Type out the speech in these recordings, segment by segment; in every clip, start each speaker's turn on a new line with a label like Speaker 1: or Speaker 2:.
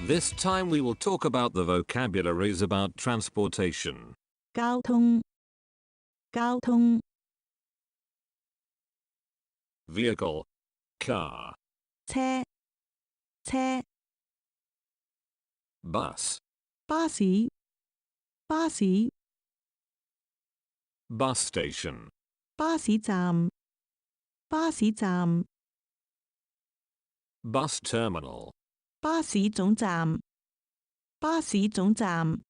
Speaker 1: This time we will talk about the vocabularies about transportation.
Speaker 2: 交通，交通，
Speaker 1: Vehicle, car,
Speaker 2: 車，車，
Speaker 1: bus,
Speaker 2: 巴士，巴士，
Speaker 1: bus station,
Speaker 2: 巴士站，巴士站，
Speaker 1: bus terminal,
Speaker 2: 巴士總站，巴士總站，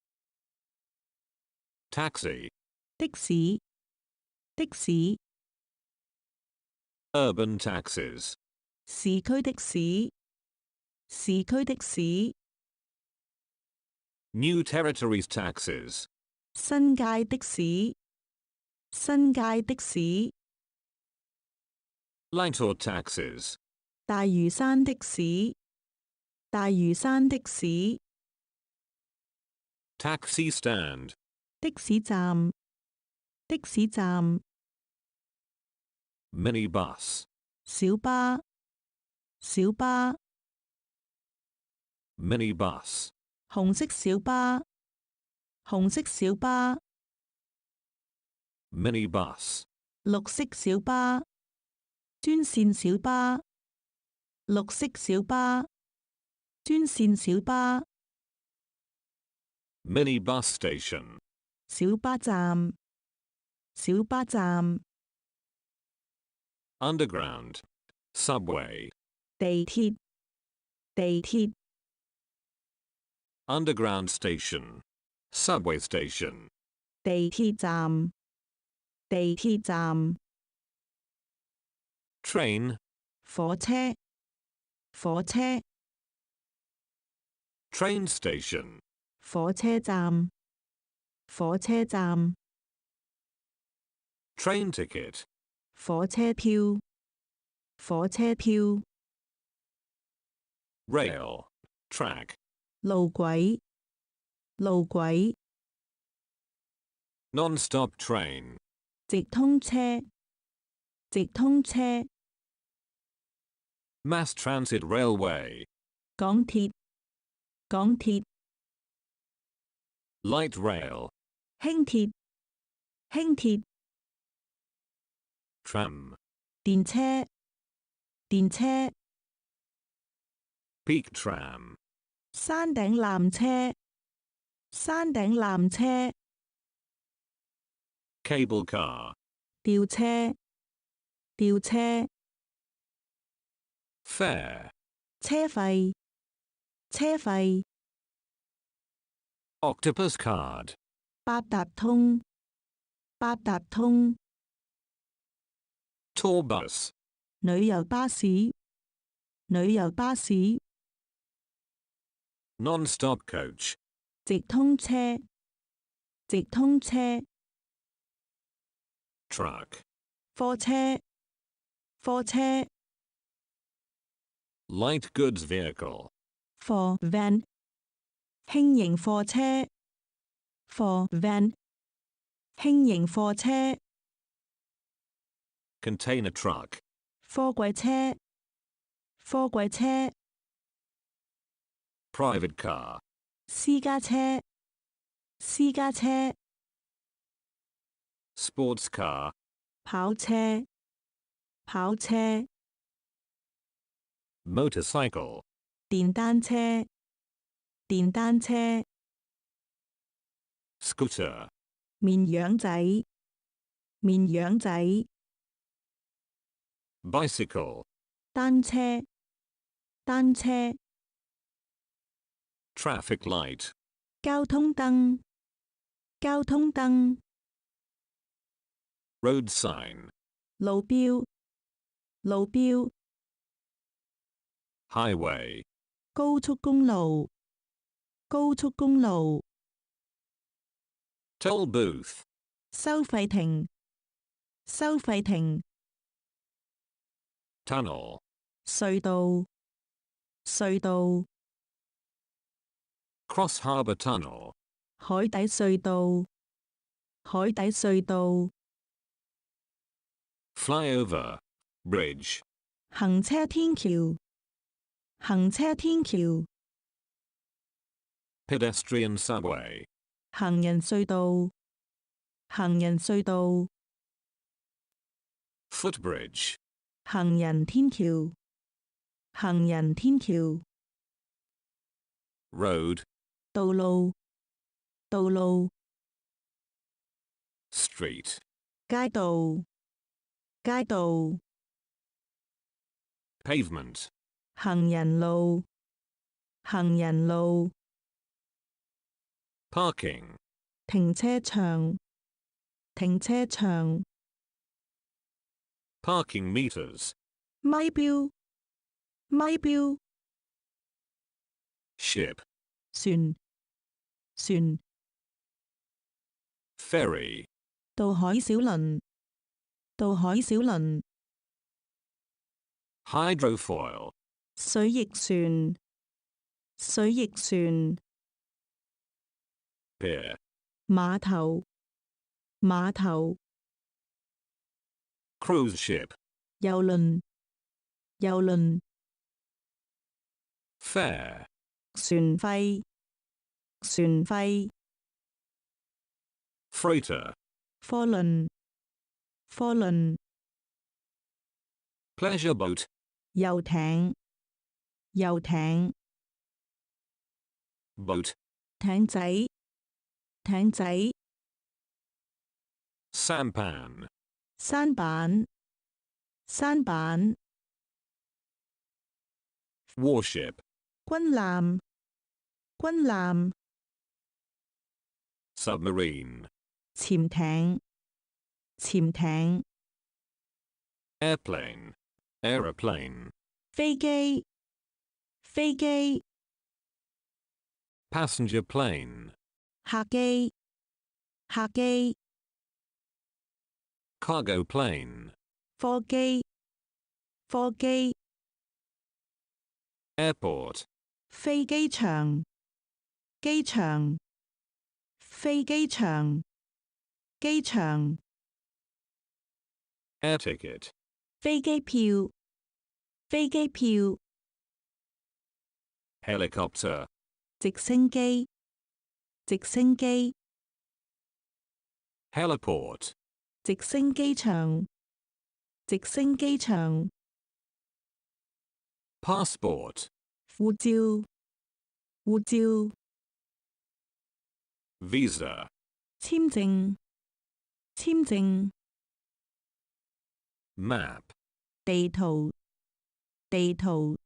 Speaker 1: taxi,
Speaker 2: 的士，的士，
Speaker 1: urban taxis,
Speaker 2: 市區的士，市區的士，
Speaker 1: New Territories taxis,
Speaker 2: 新界的士，新界的士，
Speaker 1: Lightor taxis,
Speaker 2: 大嶼山的士，大嶼山的士，
Speaker 1: taxi stand,
Speaker 2: 的士站，的士站，
Speaker 1: minibus,
Speaker 2: 小巴，小巴，
Speaker 1: minibus,
Speaker 2: 紅色小巴，紅色小巴，
Speaker 1: minibus,
Speaker 2: 綠色小巴，專線小巴，綠色小巴，專線小巴，
Speaker 1: minibus station,
Speaker 2: 小巴站，小巴站，
Speaker 1: underground, subway,
Speaker 2: 地鐵，地鐵，
Speaker 1: underground station, subway station,
Speaker 2: 地鐵站，地鐵站，
Speaker 1: train,
Speaker 2: 火車，火車，
Speaker 1: train station,
Speaker 2: 火車站，火車站，
Speaker 1: train ticket,
Speaker 2: 火車票，火車票，
Speaker 1: rail, track,
Speaker 2: 路軌，路軌，
Speaker 1: non-stop train,
Speaker 2: 直通車，直通車，
Speaker 1: mass transit railway,
Speaker 2: 港鐵，港鐵，
Speaker 1: light rail,
Speaker 2: 輕鐵，輕鐵，
Speaker 1: tram,
Speaker 2: 電車，電車，
Speaker 1: peak tram,
Speaker 2: 山頂纜車，山頂纜車，
Speaker 1: cable car,
Speaker 2: 吊車，吊車，
Speaker 1: fare,
Speaker 2: 車費，車費，
Speaker 1: octopus card,
Speaker 2: 八達通，八達通，
Speaker 1: tour bus,
Speaker 2: 旅遊巴士，旅遊巴士，
Speaker 1: non-stop coach,
Speaker 2: 直通車，直通車，
Speaker 1: truck,
Speaker 2: 貨車，貨車，
Speaker 1: light goods vehicle,
Speaker 2: 貨 van， 輕型貨車，貨 van， 輕型貨車，
Speaker 1: container truck,
Speaker 2: 貨櫃車，貨櫃車，
Speaker 1: private car,
Speaker 2: 私家車，私家車，
Speaker 1: sports car,
Speaker 2: 跑車，跑車，
Speaker 1: motorcycle,
Speaker 2: 電單車，電單車，
Speaker 1: scooter,
Speaker 2: 綿羊仔，綿羊仔，
Speaker 1: bicycle,
Speaker 2: 單車，單車，
Speaker 1: traffic light,
Speaker 2: 交通燈，交通燈，
Speaker 1: road sign,
Speaker 2: 路標，路標，
Speaker 1: highway,
Speaker 2: 高速公路，高速公路，
Speaker 1: toll booth,
Speaker 2: 收費亭，收費亭，
Speaker 1: tunnel,
Speaker 2: 隧道，隧道，
Speaker 1: cross harbour tunnel,
Speaker 2: 海底隧道，海底隧道，
Speaker 1: flyover, bridge,
Speaker 2: 行車天橋，行車天橋。
Speaker 1: pedestrian subway,
Speaker 2: 行人隧道，行人隧道，
Speaker 1: footbridge,
Speaker 2: 行人天橋，行人天橋，
Speaker 1: road,
Speaker 2: 道路，道路，
Speaker 1: street,
Speaker 2: 街道，街道，
Speaker 1: pavement,
Speaker 2: 行人路，行人路，
Speaker 1: parking,
Speaker 2: 停車場，停車場，
Speaker 1: parking meters,
Speaker 2: 咪標，咪標，
Speaker 1: ship,
Speaker 2: 船，船，
Speaker 1: ferry,
Speaker 2: 渡海小輪，渡海小輪，
Speaker 1: hydrofoil,
Speaker 2: 水翼船，水翼船，
Speaker 1: pier,
Speaker 2: 碼頭，碼頭，
Speaker 1: cruise ship,
Speaker 2: 郵輪，郵輪，
Speaker 1: fare,
Speaker 2: 船費，船費，
Speaker 1: freighter,
Speaker 2: 貨輪，貨輪，
Speaker 1: pleasure boat,
Speaker 2: 遊艇，遊艇，
Speaker 1: boat,
Speaker 2: 艇仔，艇仔，
Speaker 1: sampan,
Speaker 2: 舢板，舢板，
Speaker 1: warship,
Speaker 2: 軍艦，軍艦，
Speaker 1: submarine,
Speaker 2: 潛艇，潛艇，
Speaker 1: airplane, aeroplane,
Speaker 2: 飛機，飛機，
Speaker 1: passenger plane,
Speaker 2: 客機，客機，
Speaker 1: cargo plane,
Speaker 2: 貨機，貨機，
Speaker 1: airport,
Speaker 2: 飛機場，機場，飛機場，機場，
Speaker 1: air ticket,
Speaker 2: 飛機票，飛機票，
Speaker 1: helicopter,
Speaker 2: 直升機，直升機，
Speaker 1: heliport,
Speaker 2: 直升機場，直升機場，
Speaker 1: passport,
Speaker 2: 護照，護照，
Speaker 1: visa,
Speaker 2: 簽證，簽證，
Speaker 1: map,
Speaker 2: 地圖，地圖。